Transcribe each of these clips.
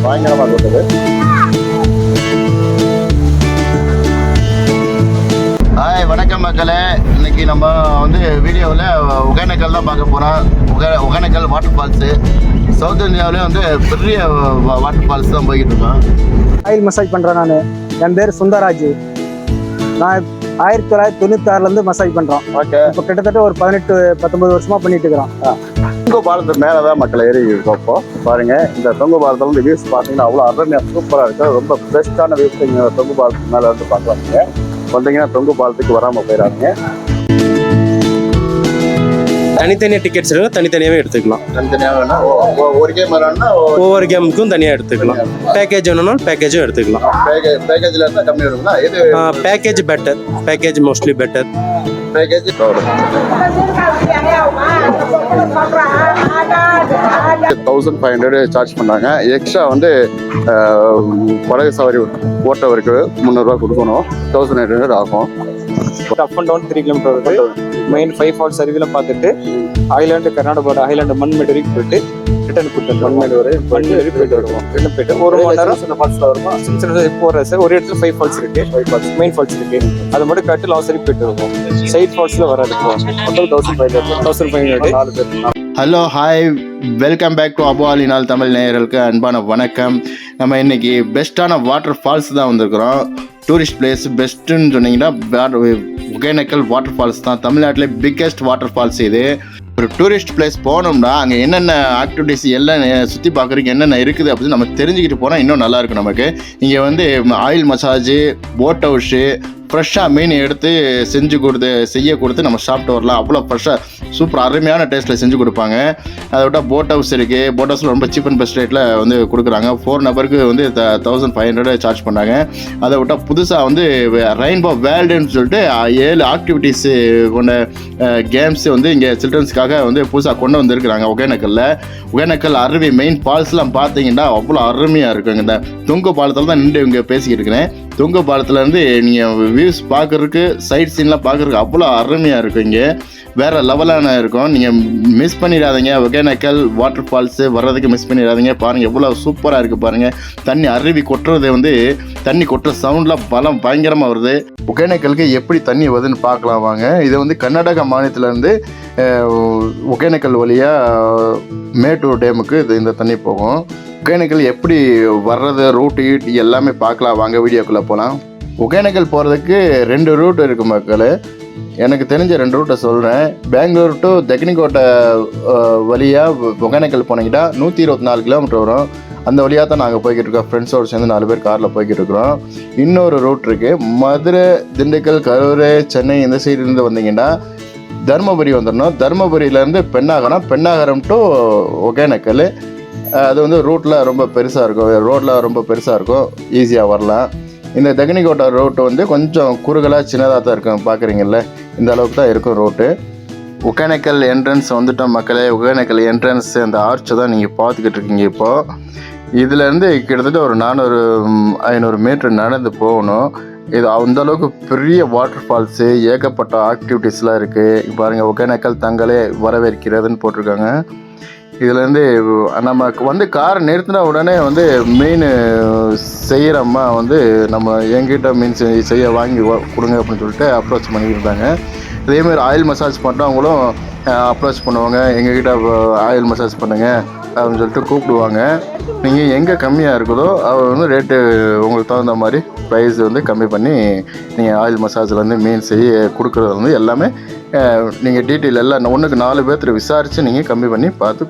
பயங்கரமாக கொண்டது. ஹாய், வணக்கம் மக்களே. இன்னைக்கு நம்ம வந்து வீடியோவில் ஒகேனக்கல் தான் பார்க்க போகிறோம். ஒகேனக்கல் வாட்டர் ஃபால்ஸு சவுத் இந்தியாவிலே வந்து பெரிய வாட்டர் ஃபால்ஸ் தான் போய்கிட்டு இருக்கோம். ஆயில் மசாஜ் பண்ணுறேன் நான். என் பேர் சுந்தராஜ். நான் 1996 மசாஜ் பண்ணுறோம். ஓகே. இப்போ கிட்டத்தட்ட ஒரு 18-19 வருஷமாக பண்ணிட்டு இருக்கிறோம். தொங்கு பாலத்துக்கு மேலே தான் மக்களை ஏறி இருக்கோம். இப்போ பாருங்க, இந்த தொங்கு பாலத்தில் வந்து வியூஸ் பார்த்தீங்கன்னா அவ்வளோ அருமையாக சூப்பராக இருக்குது. ரொம்ப பெஸ்ட்டான வியூஸ் இங்கே தொங்கு பாலத்துக்கு மேலே வந்து பார்க்கலாம். நீங்கள் வந்தீங்கன்னா தொங்கு பாலத்துக்கு வராமல் போயிடாதீங்க. தனித்தனியாக டிக்கெட்ஸ் இருக்கும், தனித்தனியாகவே எடுத்துக்கலாம். தனித்தனியாக வேணா ஒரு கேம் வேணும்னா ஒவ்வொரு கேமுக்கும் தனியாக எடுத்துக்கலாம். பேக்கேஜ் வேணும்னாலும் பேக்கேஜும் எடுத்துக்கலாம். பேக்கேஜில் இருந்தால் கம்மி வருங்களா? இது package better. Package mostly better. Package 1500 charge பண்ணுறாங்க. எக்ஸ்ட்ரா வந்து படகு சவாரி ஓட்டவருக்கு 300 ரூபா கொடுக்கணும். 1800 ஆகும். அப் அண்ட் டவுன் 3 கிலோமீட்டர் வருது. மெயின் 5 ஃபால்ஸ் அருவியில் பார்த்துட்டு ஐலாண்டு கர்நாடகா ஐலாண்டு மண்மேடு வரைக்கும் போயிட்டு ரிட்டர்ன் கூட்டு மண்மேடு போயிட்டு வருவோம். ரிட்டர்ன் போயிட்டு ஒரு மணி நேரம் சின்ன ஃபால்ஸில் வருமா? சின்ன போகிற சார் ஒரு இடத்துல 5 ஃபால்ஸ் இருக்கு. 5 ஃபால்ஸ் மெயின் ஃபால்ஸ் இருக்கு. அது மட்டும் கட்டு லாஸ் வரைக்கும் போயிட்டு வருவோம். சைட் ஃபால்ஸில் வராது. 1500 4 பேர். Hello, hi, welcome back to அபு ஆலினால் தமிழ் நேயர்களுக்கு அன்பான வணக்கம். நம்ம இன்னைக்கு பெஸ்ட்டான வாட்டர் ஃபால்ஸ் தான் வந்திருக்கிறோம். டூரிஸ்ட் பிளேஸ் பெஸ்ட்டுன்னு சொன்னீங்கன்னா ஒகேனக்கல் வாட்டர் ஃபால்ஸ் தான். தமிழ்நாட்டிலே பிக்கெஸ்ட் வாட்டர் ஃபால்ஸ் இது. ஒரு டூரிஸ்ட் பிளேஸ் போனோம்னா அங்கே என்னென்ன ஆக்டிவிட்டீஸ் எல்லாம் சுற்றி பார்க்குறதுக்கு என்னென்ன இருக்குது அப்படின்னு நம்ம தெரிஞ்சுக்கிட்டு போனால் இன்னும் நல்லாயிருக்கும் நமக்கு. இங்கே வந்து ஆயில் மசாஜு, போட் ஹவுஸு, ஃப்ரெஷ்ஷாக மீன் எடுத்து செய்ய கொடுத்து நம்ம சாப்பிட்டு வரலாம். அவ்வளோ ஃப்ரெஷ்ஷாக சூப்பர் அருமையான டேஸ்ட்டில் செஞ்சு கொடுப்பாங்க. அதை விட்டால் போட் ஹவுஸ் இருக்குது. போட் ஹவுஸில் ரொம்ப சீப் அண்ட் பெஸ்ட் ரேட்டில் வந்து கொடுக்குறாங்க. 4 நபருக்கு வந்து 1500 சார்ஜ் பண்ணாங்க. அதை விட்டால் புதுசாக வந்து ரெயின்போ வேர்ல்டுன்னு சொல்லிட்டு 7 ஆக்டிவிட்டீஸு கொண்ட கேம்ஸ் வந்து இங்கே சில்ட்ரன்ஸ்க்காக வந்து புதுசாக கொண்டு வந்திருக்கிறாங்க. ஒகேனக்கல் அருவி மெயின் ஃபால்ஸ்லாம் பார்த்தீங்கன்னா அவ்வளோ அருமையாக இருக்குங்க. இந்த தொங்கு பாலத்தில் தான் நின்று இங்கே பேசிக்கிட்டு இருக்கிறேன். தொங்கு பாலத்துலேருந்து நீங்கள் வியூஸ் பார்க்குறதுக்கு சைட் சீன்லாம் பார்க்குறதுக்கு அவ்வளோ அருமையாக இருக்கும். இங்கே வேறு லெவலான இருக்கும். நீங்கள் மிஸ் பண்ணிடாதீங்க. ஒகேனக்கல் வாட்டர் ஃபால்ஸு வர்றதுக்கு மிஸ் பண்ணிடாதீங்க. பாருங்கள் எவ்வளோ சூப்பராக இருக்குது பாருங்கள். தண்ணி அருவி கொட்டுறது வந்து தண்ணி கொட்டுற சவுண்ட்லாம் பயங்கரமாக வருது. ஒகேனக்கலுக்கு எப்படி தண்ணி வருதுன்னு பார்க்கலாம் வாங்க. இது வந்து கர்நாடகா மாநிலத்திலேருந்து ஒகேனக்கல் வழியாக மேட்டூர் டேமுக்கு இந்த தண்ணி போகும். ஒகேனக்கல் எப்படி வர்றது, ரூட்டு எல்லாமே பார்க்கலாம் வாங்க. வீடியோக்குள்ளே போகலாம். ஒகேனக்கல் போகிறதுக்கு 2 ரூட் இருக்குது மக்கள். எனக்கு தெரிஞ்ச 2 ரூட்டை சொல்கிறேன். பெங்களூர் டு தக்கினிக்கோட்டை வழியாக ஒகேனக்கல் போனீங்கன்னா 124 கிலோமீட்டர் வரும். அந்த வழியாக தான் நாங்கள் போய்கிட்டு இருக்கோம். ஃப்ரெண்ட்ஸோடு சேர்ந்து 4 பேர் காரில் போய்கிட்டு இருக்கிறோம். இன்னொரு ரூட் இருக்குது. மதுரை, திண்டுக்கல், கரூர், சென்னை இந்த சைடுலேருந்து வந்தீங்கன்னா தருமபுரி வந்துடணும். தருமபுரியிலேருந்து பெண்ணாகரம் டு ஒகேனக்கல். அது வந்து ரோட்டில் ரொம்ப பெருசாக இருக்கும். ஈஸியாக வரலாம். இந்த தக்கினிக்கோட்டை ரோட்டு வந்து கொஞ்சம் குறுகலாக சின்னதாக தான் இருக்கும். பார்க்குறீங்கல்ல, இந்த அளவுக்கு தான் இருக்கும் ரோட்டு. ஒகேனக்கல் என்ட்ரன்ஸ் வந்துட்டோம் மக்களே. ஒகேனக்கல் என்ட்ரன்ஸ் அந்த ஆர்ச்சை தான் நீங்கள் பார்த்துக்கிட்டு இருக்கீங்க. இப்போது இதுலேருந்து கிட்டத்தட்ட ஒரு 400-500 மீட்டர் நடந்து போகணும். இது அந்தளவுக்கு பெரிய வாட்டர் ஃபால்ஸு, ஏகப்பட்ட ஆக்டிவிட்டீஸ்லாம் இருக்குது. பாருங்கள், ஒகேனக்கல் தங்களே வரவேற்கிறதுன்னு போட்டிருக்காங்க. இதுலேருந்து நமக்கு வந்து காரை நிறுத்தின உடனே வந்து மீன் செய்கிறம்மா வந்து நம்ம எங்கிட்ட மீன் செய்ய வாங்கி கொடுங்க அப்படின்னு சொல்லிட்டு அப்ரோச் பண்ணியிருந்தாங்க. இதேமாதிரி ஆயில் மசாஜ் பண்ணுறவங்களும் அப்ரோச் பண்ணுவாங்க. எங்ககிட்ட ஆயில் மசாஜ் பண்ணுங்கள் அப்படின்னு சொல்லிட்டு கூப்பிடுவாங்க. நீங்கள் எங்கே கம்மியாக இருக்குதோ அவர் வந்து ரேட்டு உங்களுக்கு தகுந்த மாதிரி ப்ரைஸ் வந்து கம்மி பண்ணி நீங்கள் ஆயில் மசாஜில் வந்து மீன் செய்ய கொடுக்குறது வந்து எல்லாமே நீங்கள் டீட்டெயில் எல்லாம் 1க்கு 4 பேர்த்து விசாரித்து நீங்கள் கம்மி பண்ணி பார்த்து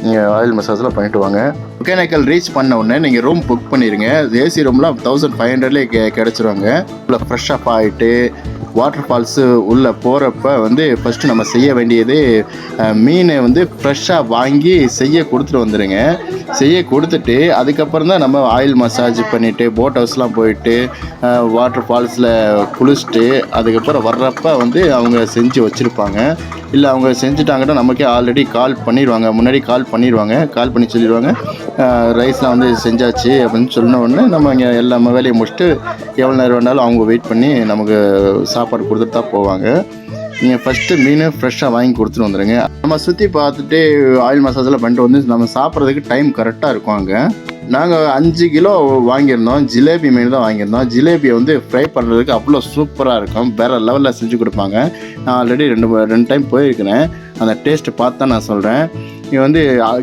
நீங்கள் ஆயில் மசாஜெலாம் பண்ணிவிட்டு வாங்க. ஒகேனக்கல் ரீச் பண்ண உடனே நீங்கள் ரூம் புக் பண்ணிடுங்க. ஏசி ரூம்லாம் 1500 கிடச்சிருவாங்க. இவ்வளோ ஃப்ரெஷ்ஷப் ஆகிட்டு வாட்டர் ஃபால்ஸு உள்ளே போகிறப்ப வந்து ஃபஸ்ட்டு நம்ம செய்ய வேண்டியது மீனை வந்து ஃப்ரெஷ்ஷாக வாங்கி செய்ய கொடுத்துட்டு வந்துடுங்க. செய்ய கொடுத்துட்டு அதுக்கப்புறம் தான் நம்ம ஆயில் மசாஜ் பண்ணிவிட்டு போட் ஹவுஸ்லாம் போயிட்டு வாட்டர் ஃபால்ஸில் குளிச்சுட்டு அதுக்கப்புறம் வர்றப்ப வந்து அவங்க செஞ்சு வச்சுருப்பாங்க. இல்லை அவங்க செஞ்சுட்டாங்கன்னா நமக்கே ஆல்ரெடி முன்னாடி கால் பண்ணி சொல்லிடுவாங்க ரைஸ்லாம் வந்து செஞ்சாச்சு அப்படின்னு சொன்ன உடனே நம்ம இங்கே எல்லா வேலையை முடிச்சுட்டு எவ்வளோ நேரம் வேணாலும் அவங்க வெயிட் பண்ணி நமக்கு சாப்பாடு கொடுத்துட்டு தான் போவாங்க. நீங்கள் ஃபஸ்ட்டு மீன் ஃப்ரெஷ்ஷாக வாங்கி கொடுத்துட்டு வந்துடுங்க. நம்ம சுற்றி பார்த்துட்டு ஆயில் மசாஜெலாம் பண்ணிட்டு வந்து நம்ம சாப்பிட்றதுக்கு டைம் கரெக்டாக இருக்கும். அங்கே நாங்கள் 5 கிலோ வாங்கியிருந்தோம். ஜிலேபி மீன் தான் வாங்கியிருந்தோம். ஜிலேபியை வந்து ஃப்ரை பண்ணுறதுக்கு அவ்வளோ சூப்பராக இருக்கும். வேறு லெவலில் செஞ்சு கொடுப்பாங்க. நான் ஆல்ரெடி ரெண்டு டைம் போயிருக்கிறேன். அந்த டேஸ்ட்டு பார்த்து தான் நான் சொல்கிறேன். இது வந்து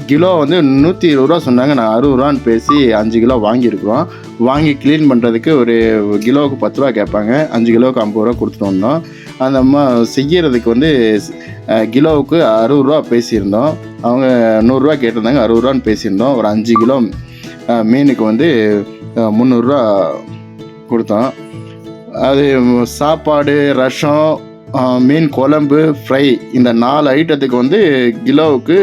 கிலோ வந்து 120 ரூபா சொன்னாங்க. நான் 60 ரூபான்னு பேசி 5 கிலோ வாங்கியிருக்கிறோம். வாங்கி க்ளீன் பண்ணுறதுக்கு ஒரு கிலோவுக்கு 10 ரூபா கேட்பாங்க. 5 கிலோவுக்கு 50 ரூபா கொடுத்துட்டு வந்தோம். அந்த செய்கிறதுக்கு வந்து கிலோவுக்கு 60 ரூபா பேசியிருந்தோம். அவங்க 100 ரூபா கேட்டிருந்தாங்க. 60 ரூபான்னு பேசியிருந்தோம். ஒரு 5 கிலோ மீனுக்கு வந்து 300 ரூபா கொடுத்தோம். அது சாப்பாடு, ரசம், மீன் குழம்பு, ஃப்ரை இந்த 4 ஐட்டத்துக்கு வந்து கிலோவுக்கு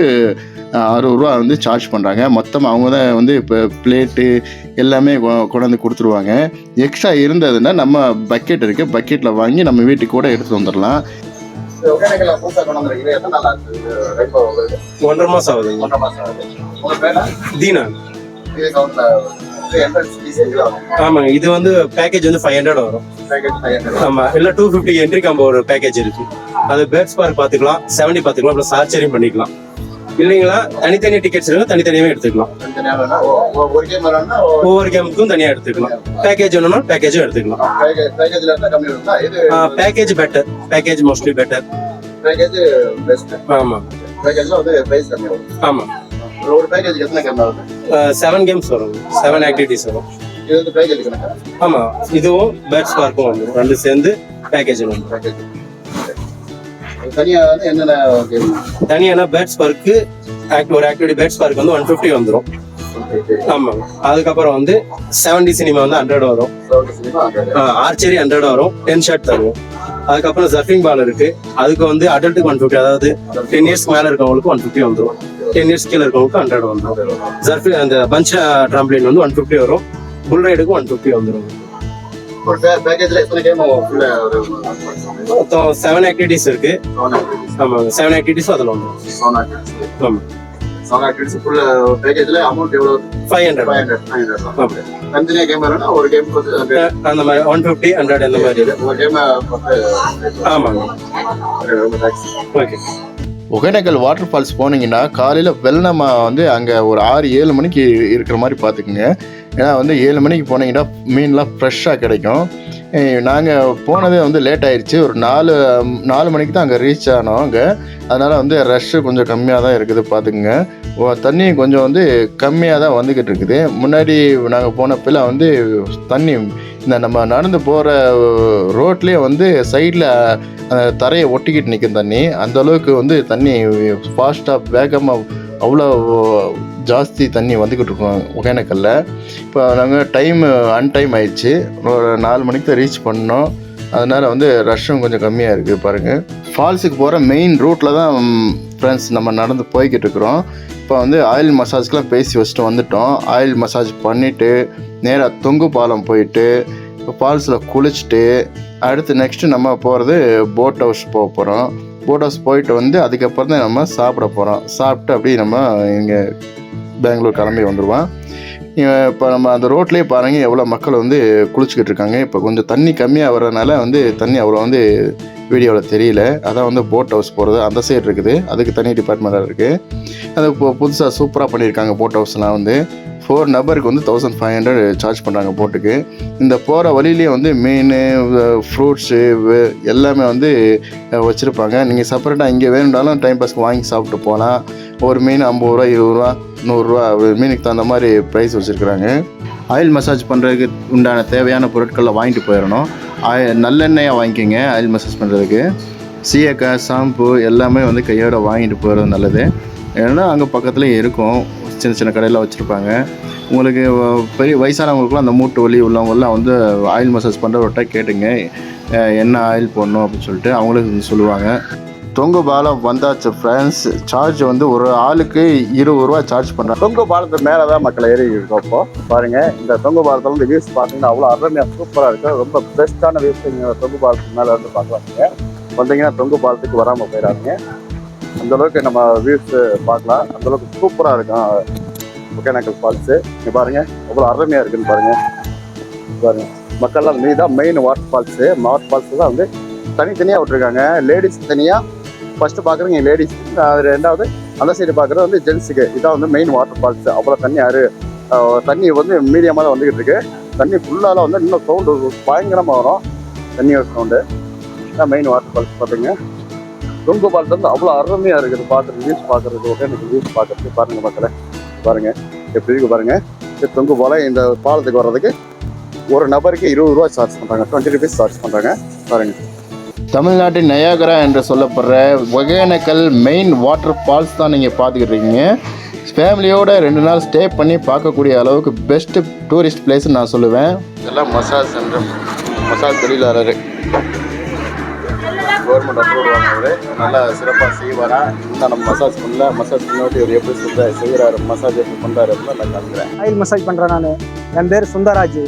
60 ரூபா வந்து சார்ஜ் பண்ணுறாங்க. மொத்தமாக அவங்க தான் வந்து இப்போ பிளேட்டு எல்லாமே கொண்டாந்து கொடுத்துருவாங்க. எக்ஸ்ட்ரா இருந்ததுன்னா நம்ம பக்கெட் இருக்குது, பக்கெட்டில் வாங்கி நம்ம வீட்டுக்கு கூட எடுத்துகிட்டு வந்துடலாம். 1.5 மாசம் ஆகுது. தீனா. ஆமாங்க, இது வந்து பேக்கேஜ் வந்து 500 வரும். ஆமா, இல்ல 250 என்ட்ரி காம்போ ஒரு பேக்கேஜ் இருக்கு. அது பேர்ட்ஸ் பார்க் பாத்துக்கலாம், 70 பாத்துக்கலாம், ப்ளஸ் ஆர்ச்சரியும் பண்ணிக்கலாம். இல்லைங்களா தனித்தனி டிக்கெட்ஸ் இருக்கு, தனித்தனியாவே எடுத்துக்கலாம். ஒவ்வொரு கேமுக்கும் தனியா எடுத்துக்கலாம். பேக்கேஜ் வேணும்னா பேக்கேஜும் எடுத்துக்கலாம். Package better, package mostly better. ஆமா ஆமா, ஒரு பேக்கேஜ் எத்தனை கேம் ஆகுது? 7 கேம்ஸ் வரும், 7 ஆக்டிவிட்டிஸ் வரும். இது வந்து பேக்கேஜ் கணக்கா? ஆமா, இதுவும் பேர்ட்ஸ் பார்க்கும் வந்து ரெண்டு சேர்ந்து பேக்கேஜ் வரும். தனியா வந்து என்னென்ன கேம்? தனியான பேர்ட்ஸ் பார்க்கு ஒரு ஆக்டிவிட்டி பேர்ட்ஸ் பார்க் வந்து 150 வந்துடும். ஆமா, அதுக்கப்புறம் வந்து 70 சினிமா வந்து 100 வரும். ஆர்ச்சரி 100 வரும், 10 ஷாட் தருவோம். அதுக்கப்புறம் சர்ஃபிங் பால் இருக்கு, அதுக்கு வந்து அடல்ட்டுக்கு 150, அதாவது 10 இயர்ஸ் மேல இருக்கவங்களுக்கு 150 வந்துடும். 10 இயர்ஸ் கீழே இருக்கவங்களுக்கு 100 வந்துடும். சர்ஃபிங் அந்த பஞ்ச் ட்ராம்ப்ளின் வந்து 150 வரும். புல் ரைடுக்கு 150 வந்துடும். ஒரு பேக்கேஜ்ல எத்தனை கேம் ஃபுல்லா? மொத்தம் 7 ஆக்டிவிட்டிஸ் இருக்கு. ஆமா, 7 ஆக்டிவிட்டிஸ் அதுல வந்துடும். ஆமா, 7 ஆக்டிவிட்டிஸ் ஃபுல் பேக்கேஜ்ல அமௌண்ட் எவ்வளவு? 500. 500. தனித்தனியா கேம் வரனா ஒரு கேம் அந்த மாதிரி 150, 100 அந்த மாதிரி ஒரு கேம். ஆமாங்க, ஓகே. ஒகேனக்கல் வாட்டர் ஃபால்ஸ் போனீங்கன்னா காலையில் வெள்ளமா வந்து அங்கே ஒரு 6-7 மணிக்கு இருக்கிற மாதிரி பார்த்துக்குங்க. ஏன்னா வந்து 7 மணிக்கு போனீங்கன்னா மீன்லாம் ஃப்ரெஷ்ஷாக கிடைக்கும். நாங்கள் போனதே வந்து லேட் ஆயிடுச்சு. ஒரு 4 மணிக்கு தான் அங்கே ரீச் ஆனோம். அங்கே அதனால் வந்து ரஷ்ஷு கொஞ்சம் கம்மியாக தான் இருக்குது பார்த்துக்குங்க. தண்ணி கொஞ்சம் வந்து கம்மியாக தான் வந்துக்கிட்டு இருக்குது. முன்னாடி நாங்கள் போனப்பில் வந்து தண்ணி இந்த நம்ம நடந்து போகிற ரோட்லேயே வந்து சைடில் அந்த தரையை ஒட்டிக்கிட்டு நிற்கும் தண்ணி. அந்தளவுக்கு வந்து தண்ணி ஃபாஸ்ட்டாக வேகமாக அவ்வளோ ஜாஸ்தி தண்ணி வந்துக்கிட்டு இருக்கோம் ஒகேனக்கல்ல. இப்போ நாங்கள் அன்டைம் ஆயிடுச்சு. ஒரு 4 மணிக்கு தான் ரீச் பண்ணோம். அதனால் வந்து ரஷ்ஷும் கொஞ்சம் கம்மியாக இருக்குது பாருங்கள். ஃபால்ஸுக்கு போகிற மெயின் ரூட்டில் தான் ஃப்ரெண்ட்ஸ் நம்ம நடந்து போய்கிட்டு இருக்கிறோம். இப்போ வந்து ஆயில் மசாஜ்க்கெலாம் பேசி வச்சுட்டு வந்துட்டோம். ஆயில் மசாஜ் பண்ணிவிட்டு நேராக தொங்கு பாலம் போயிட்டு ஃபால்ஸில் குளிச்சுட்டு அடுத்து நெக்ஸ்ட்டு நம்ம போகிறது போட் ஹவுஸ் போக போகிறோம். போட் ஹவுஸ் போயிட்டு வந்து அதுக்கப்புறம் தான் நம்ம சாப்பிட போகிறோம். சாப்பிட்டு அப்படியே நம்ம இங்கே பெங்களூர் கிளம்பி வந்துடுவோம். இப்போ நம்ம அந்த ரோட்லேயே பாருங்கள் எவ்வளோ மக்கள் வந்து குளிச்சுக்கிட்டு இருக்காங்க. இப்போ கொஞ்சம் தண்ணி கம்மியாக வர்றதுனால வந்து தண்ணி அவ்வளோ வந்து வீடியோவில் தெரியல. அதான் வந்து போட் ஹவுஸ் போகிறது அந்த சைடு இருக்குது. அதுக்கு தனி டிபார்ட்மெண்ட்டாக இருக்குது. அது இப்போ புதுசாக சூப்பராக பண்ணியிருக்காங்க. போட் ஹவுஸ்லாம் வந்து 4 நபருக்கு வந்து 1500 சார்ஜ் பண்ணுறாங்க போட்டுக்கு. இந்த போகிற வழியிலே வந்து மீன், ஃப்ரூட்ஸு எல்லாமே வந்து வச்சுருப்பாங்க. நீங்கள் செப்பரேட்டாக இங்கே வேணும்னாலும் டைம் பாஸ்க்கு வாங்கி சாப்பிட்டு போகலாம். ஒரு மீன் 50 ரூபா, 20 ரூபா, 100 ரூபா மீனுக்கு தகுந்த மாதிரி ப்ரைஸ் வச்சுருக்குறாங்க. ஆயில் மசாஜ் பண்ணுறதுக்கு உண்டான தேவையான பொருட்களை வாங்கிட்டு போயிடணும். நல்லெண்ணெயாக வாங்கிக்கோங்க ஆயில் மசாஜ் பண்ணுறதுக்கு. சீயக்காய், ஷாம்பு எல்லாமே வந்து கையோட வாங்கிட்டு போகிறது நல்லது. ஏன்னா அங்கே பக்கத்துலேயே இருக்கும், சின்ன சின்ன கடையில் வச்சுருப்பாங்க. உங்களுக்கு பெரிய வயசானவங்களுக்குலாம் அந்த மூட்டு வலி உள்ளவங்களாம் வந்து ஆயில் மசாஜ் பண்ணுறவர்கிட்ட கேட்டுங்க என்ன ஆயில் போடணும் அப்படின்னு சொல்லிட்டு அவங்களுக்கு சொல்லுவாங்க. தொங்கு பாலம் வந்தாச்சு ஃப்ரெண்ட்ஸ். சார்ஜ் வந்து ஒரு ஆளுக்கு 20 ரூபா சார்ஜ் பண்ணுறாங்க. தொங்கு பாலத்துக்கு மேலே தான் மக்கள் ஏறி இருக்கோம். இப்போ பாருங்கள், இந்த தொங்கு பாலத்தில் வந்து வியூஸ் பார்த்தீங்கன்னா அவ்வளோ அருமையாக சூப்பராக இருக்குது. ரொம்ப பெஸ்ட்டான வியூஸ் இங்கே தொங்கு பாலத்துக்கு மேலே வந்து பார்க்கலாங்க. வந்தீங்கன்னா தொங்கு பாலத்துக்கு வராமல் போயிடாதீங்க. அந்தளவுக்கு நம்ம வியூஸ் பார்க்கலாம். அந்தளவுக்கு சூப்பராக இருக்கும் ஒகேனக்கல் ஃபால்ஸு. இங்கே பாருங்கள் அவ்வளோ அருமையாக இருக்குதுன்னு பாருங்கள். மக்கள்லாம் இதுதான் main water falls. Water falls தான் வந்து தனித்தனியாக விட்டுருக்காங்க. லேடிஸ் தனியாக ஃபஸ்ட்டு பார்க்குறீங்க லேடிஸ், அது ரெண்டாவது அந்த சைடு பார்க்குறது வந்து ஜென்ஸுக்கு. இதான் வந்து மெயின் வாட்டர் ஃபால்ஸு. அவ்வளோ தண்ணி தண்ணி வந்து மீடியமாக தான் வந்துக்கிட்டு இருக்கு. தண்ணி ஃபுல்லாக வந்து இன்னும் சவுண்டு பயங்கரமாக வரும். தண்ணியோட சவுண்டு தான் மெயின் வாட்டர் ஃபால்ஸ் பார்த்தீங்க. தொங்கு பாலத்துலேருந்து அவ்வளோ அருமையாக இருக்குது பார்க்குறது, வியூஸ் பார்க்குறது. எனக்கு வியூஸ் பார்க்குறது பாருங்கள் மக்களை, பாருங்கள் எப்படி இருக்கு பாருங்கள். இந்த தொங்கு பாலம் இந்த பாலத்துக்கு வர்றதுக்கு ஒரு நபருக்கு 20 ரூபா சார்ஜ் பண்ணுறாங்க, 20 ருபீஸ் சார்ஜ் பண்ணுறாங்க பாருங்கள். தமிழ்நாட்டின் நயாகரா என்று சொல்லப்படுற ஒகேனக்கல் மெயின் வாட்டர் ஃபால்ஸ் தான் நீங்கள் பார்த்துக்கிட்டு இருக்கீங்க. ஃபேமிலியோட 2 நாள் ஸ்டே பண்ணி பார்க்கக்கூடிய அளவுக்கு பெஸ்ட்டு டூரிஸ்ட் பிளேஸ்ன்னு நான் சொல்லுவேன். இதெல்லாம் மசாஜ் சென்டர், மசாஜ் தொழிலாளர், கவர்மெண்ட் அப்ரூவ் வாங்கினவர், நல்லா சிறப்பாக செய்வாரா. இன்னும் நம்ம மசாஜ் பண்ணல, மசாஜ் பண்ணிட்டு இவர் எப்படி செய்கிறாரு, மசாஜ் எப்படி பண்ணுறாரு அப்படின்னு நான் காமிக்கிறேன். ஆயில் மசாஜ் பண்ணுறேன் நான். என் பேர் சுந்தராஜ்.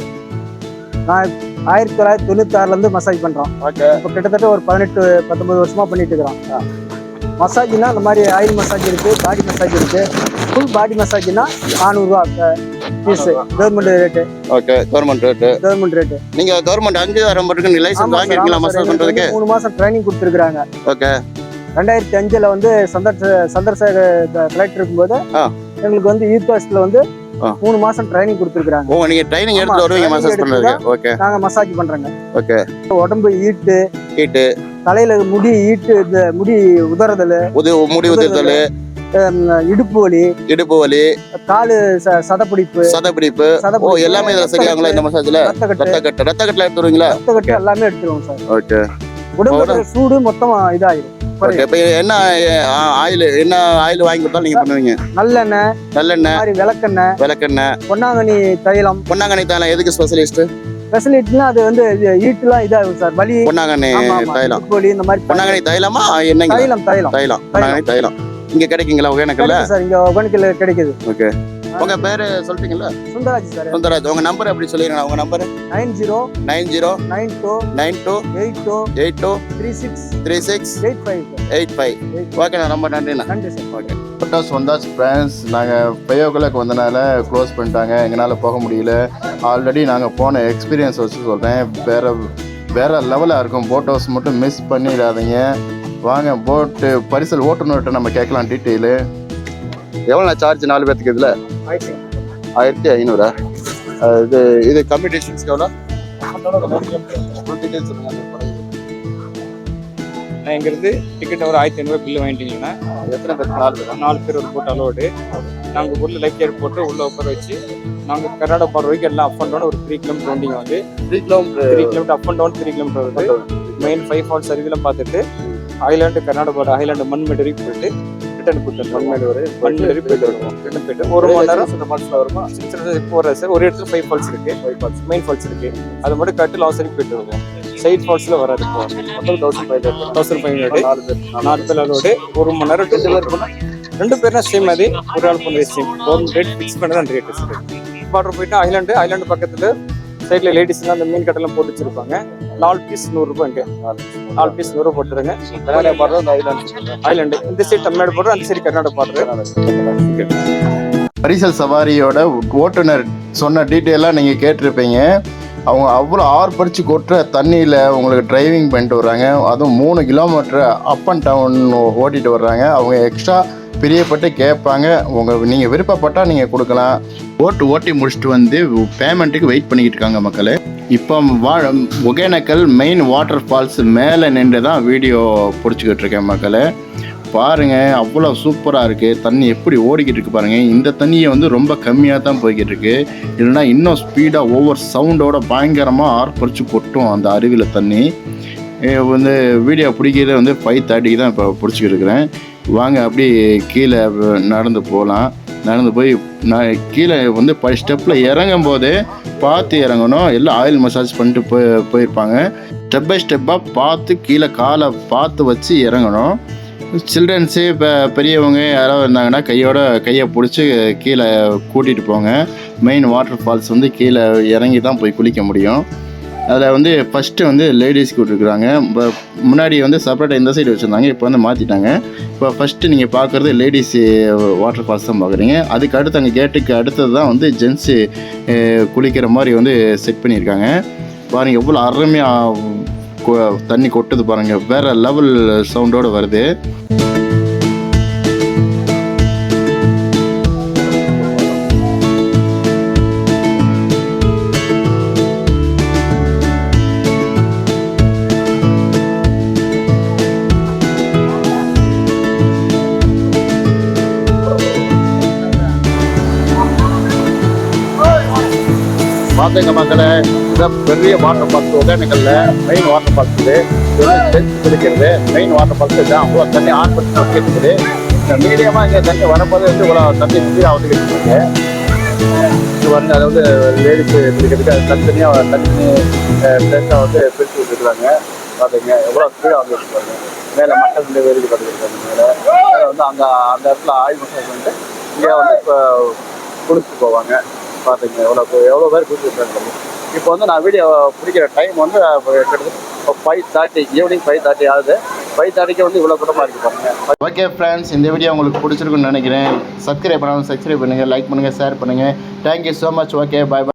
நான் 1996லேருந்து மசாஜ் பண்ணுறோம். ஓகே. இப்போ கிட்டத்தட்ட ஒரு 18-19 வருஷமாக பண்ணிட்டு இருக்கிறோம். மசாஜ்னா இந்த மாதிரி ஆயில் மசாஜ் இருக்குது, பாடி மசாஜ் இருக்குது. ஃபுல் பாடி மசாஜ்னா 400 ரூபா fees, government rate. Okay, government rate. Government rate. நீங்கள் கவர்மெண்ட் அங்கீகாரம் பண்ணுறதுக்கு லைசன்ஸ் வாங்கிருக்கீங்களா மசாஜ் பண்ணுறதுக்கு? 3 மாதம் ட்ரைனிங் கொடுத்துருக்குறாங்க. ஓகே. 2005 வந்து சந்திரசேகர் கலெக்டர் இருக்கும்போது எங்களுக்கு வந்து யூத் ஹாஸ்டலில் வந்து 3 மாதம் ட்ரைனிங் கொடுத்துருக்காங்க. ஓ, நீங்க ட்ரைனிங் எடுத்து வருவீங்க மசாஜ் பண்றதுக்கு? ஓகே. நாங்க மசாஜ் பண்றோங்க. ஓகே. உடம்பு ஹீட்டு, தலையில முடி ஹீட்டு, இந்த முடி உதறதல், முடி உதறதல், இடுப்பு வலி, காலு சதப்பிடிப்பு, ஓ எல்லாமே இதுல சரியாங்களா இந்த மசாஜ்ல? ரத்த கட்டு எடுத்துருவீங்களா? ரத்த கட்டு எல்லாமே எடுத்துருவோம் சார். ஓகே. உடம்புல சூடு மொத்தம் இதாயிரும். இப்ப என்ன ஆயில் வாங்கி கொடுத்தாலும் நீங்க பண்ணுவீங்க? நல்லெண்ணெய், விளக்கெண்ணெய், பொன்னாங்கண்ணி தைலம். எதுக்கு ஸ்பெஷலிஸ்ட்? அது வந்து ஈட்டுலாம் இதாகும் சார், வலி. பொன்னாங்கண்ணி தைலம், இந்த மாதிரி. பொன்னாங்கண்ணி தைலமா? என்ன தைலம்? பொன்னாங்கண்ணி தைலம் இங்க கிடைக்குங்களா ஒகேனக்கல்ல? சார் இங்க ஒகேனக்கல்ல கிடைக்குது. ஓகே. உங்க பேரு சொல்றீங்களா? சுந்தராஜ் சார். சுந்தராஜ். உங்க நம்பர் அப்படி சொல்லிருங்க. உங்க நம்பர் 9092363685. ஓகே, நான் ரொம்ப நன்றிண்ணா. நன்றி சார். ஓகே. ஃபோட்டோஸ் வந்தாச்சு ஃப்ரெண்ட்ஸ். நாங்கள் 5 o'clock வந்தனால க்ளோஸ் பண்ணிட்டாங்க, எங்களால் போக முடியல. ஆல்ரெடி நாங்கள் போன எக்ஸ்பீரியன்ஸ் வச்சு சொல்கிறேன், வேறு லெவலாக இருக்கும். போட் ஹவுஸ் மட்டும் மிஸ் பண்ணிடாதீங்க. வாங்க, போட்டு பரிசல் ஓட்டுநர்கிட்ட நம்ம கேட்கலாம் டீட்டெயிலு. எவ்வளோ சார்ஜ் 4 பேர்த்துக்கு இதில்? 1500. இது கம்யூனிகேஷன்ஸ்க்கு எவ்வளோ? நான் இங்கேருந்து டிக்கெட் ஒரு 1500 பில்லு வாங்கிட்டீங்கன்னா எத்தனை பேர்? 4 பேர் ஒரு போட் அலோடு. நாங்கள் உள்ள லைஃப் கேர் போட்டு உள்ளே உட்கார வச்சு நாங்கள் கர்நாடகா போகிற வரைக்கும் எல்லாம் அப் அண்ட் டவுன் ஒரு 3 கிலோமீட்டர் வண்டிங்க வந்து 3 kilometre up and down 3 kilometre வருது. மெயின் 5 ஃபால்ஸ் அருவிலாம் பார்த்துட்டு ஐலாண்டு கர்நாடகா ஐலாண்டு மண்மெடரிக்கு போயிட்டு ரிட்டர்ன் கொடுத்துருவோம். மண்மெடரி போயிட்டு வருவோம். ரிட்டர்ன் போயிட்டு 1 மணி நேரம் வருமா? போகிறேன் சார். ஒரு இடத்துல 5 ஃபால்ஸ் இருக்கு, மெயின் ஃபால்ஸ் இருக்கு. அது மட்டும் கட்டு லாஸ் வரைக்கும் போயிட்டு வருவோம். சைட் ஃபால்ஸ்ல வராது. 1500 4 பேர் அலோடு. 1 மணி நேரம் 2 பேர்னா சேம். அது ஒரு ஆள் போன சேம். கவர்மெண்ட் ரேட் ஃபிக்ஸ் பண்ண தான் ரேட். பார்டர் போயிட்டு ஐலாண்டு பக்கத்துல சைட்ல லேடிஸ்லாம் அந்த மீன் கட்டெல்லாம் போட்டு வச்சிருப்பாங்க. 4 பீஸ் 100 ரூபாய். 4 பீஸ் 100 ரூபாய் போட்டுருங்க. ஐலாண்டு இந்த சைடு தமிழ்நாடு போடுறோம், அந்த சைடு கர்நாடகா போடுறோம். பரிசல் சவாரியோட ஓட்டுநர் சொன்ன டீட்டெயிலாக நீங்கள் கேட்டிருப்பீங்க. அவங்க அவ்வளோ ஆர்ப்பரிச்சு கொட்டுற தண்ணியில் உங்களுக்கு டிரைவிங் பண்ணிட்டு வர்றாங்க. அதுவும் 3 கிலோமீட்டர் அப் அண்ட் டவுன் ஓட்டிகிட்டு வர்றாங்க. அவங்க எக்ஸ்ட்ரா பிரியப்பட்டு கேட்பாங்க. நீங்கள் விருப்பப்பட்டால் நீங்கள் கொடுக்கலாம். ஓட்டி முடிச்சுட்டு வந்து பேமெண்ட்டுக்கு வெயிட் பண்ணிக்கிட்டு இருக்காங்க மக்களே. இப்போ ஒகேனக்கல் மெயின் வாட்டர் ஃபால்ஸ் மேலே நின்று தான் வீடியோ பிடிச்சிக்கிட்டு இருக்கேன் மக்களே. பாருங்கள், அவ்வளோ சூப்பராக இருக்குது. தண்ணி எப்படி ஓடிக்கிட்டு இருக்குது பாருங்கள். இந்த தண்ணியை வந்து ரொம்ப கம்மியாக தான் போய்கிட்டு இருக்கு. இல்லைன்னா இன்னும் ஸ்பீடாக ஒவ்வொரு சவுண்டோட பயங்கரமாக ஆர்ப்பரிச்சு கொட்டும் அந்த அருவியில் தண்ணி. வந்து வீடியோ பிடிக்கிறத வந்து 5:30 தான் இப்போ பிடிச்சிக்கிட்டு இருக்கிறேன். வாங்க அப்படி கீழே நடந்து போகலாம். நடந்து போய் நான் கீழே வந்து ஸ்டெப்பில் இறங்கும் போது பார்த்து இறங்கணும். எல்லாம் ஆயில் மசாஜ் பண்ணிட்டு போயிருப்பாங்க. ஸ்டெப் பை ஸ்டெப்பாக பார்த்து கீழே காலை பார்த்து வச்சு இறங்கணும். சில்ட்ரன்ஸு இப்போ பெரியவங்க யாராவது இருந்தாங்கன்னா கையை பிடிச்சி கீழே கூட்டிகிட்டு போங்க. மெயின் வாட்டர் ஃபால்ஸ் வந்து கீழே இறங்கி தான் போய் குளிக்க முடியும். அதில் வந்து ஃபஸ்ட்டு வந்து லேடிஸ் கூட்டிருக்குறாங்க. இப்போ முன்னாடி வந்து செப்பரேட்டாக இந்த சைடு வச்சுருந்தாங்க, இப்போ வந்து மாற்றிட்டாங்க. இப்போ ஃபஸ்ட்டு நீங்கள் பார்க்குறது லேடிஸ் வாட்டர் ஃபால்ஸ் தான் பார்க்குறீங்க. அதுக்கு அடுத்து அங்கே கேட்டுக்கு அடுத்தது தான் வந்து ஜென்ஸு குளிக்கிற மாதிரி வந்து செட் பண்ணியிருக்காங்க. பாருங்கள் எவ்வளோ அருமையாக தண்ணி கொட்டுது பாருங்கள். வேறு லெவல் சவுண்டோடு வருது. பார்த்தீங்க மக்களே, இந்த பெரிய வாட்டர் ஃபால்ஸ் ஒகேனக்கல்ல மெயின் வாட்டர் ஃபால்ஸ் இது பிடிக்கிறது. மெயின் வாட்டர் ஃபால்ஸ் தான். அவ்வளோ தண்ணி ஆர்ப்பட்டு இருக்குது. இந்த மீடியமாக இங்கே தண்ணி வரும்போது வந்து இவ்வளோ தண்ணி ஸ்பீடாக வந்துக்கிட்டு இருக்கு. இது வந்து அதை வந்து லேடிஸ் பிடிக்கிறதுக்கு அது தனித்தனியாக தண்ணி பிளேஸாக வந்து பிரித்து விட்டுருக்காங்க. பார்த்தீங்க எவ்வளோ ஸ்பீடாக வந்து இருக்காங்க. மேலே மக்கள் வந்து வேடிக்கை பார்த்துருக்காங்க. மேலே வந்து அந்த இடத்துல ஆயில் மசாஜ் வந்து இங்கே வந்து இப்போ குளிச்சுட்டு போவாங்க. பார்த்தீங்க எவ்வளோ பேர் குளிச்சுருக்காங்க. இப்போ வந்து நான் வீடியோ பிடிக்கிற டைம் வந்து கிட்டத்தட்ட 5:30 ஈவினிங் 5:30 ஆகுது. 5:30க்கு வந்து இவ்வளோ கூட்டமாக இருக்குது பாருங்க. ஓகே ஃப்ரெண்ட்ஸ், இந்த வீடியோ உங்களுக்கு பிடிச்சிருக்குன்னு நினைக்கிறேன். சப்ஸ்கிரைப் பண்ணாலும் சப்ஸ்கிரைப் பண்ணுங்கள், லைக் பண்ணுங்கள், ஷேர் பண்ணுங்கள். Thank you so much. ஓகே, பாய்.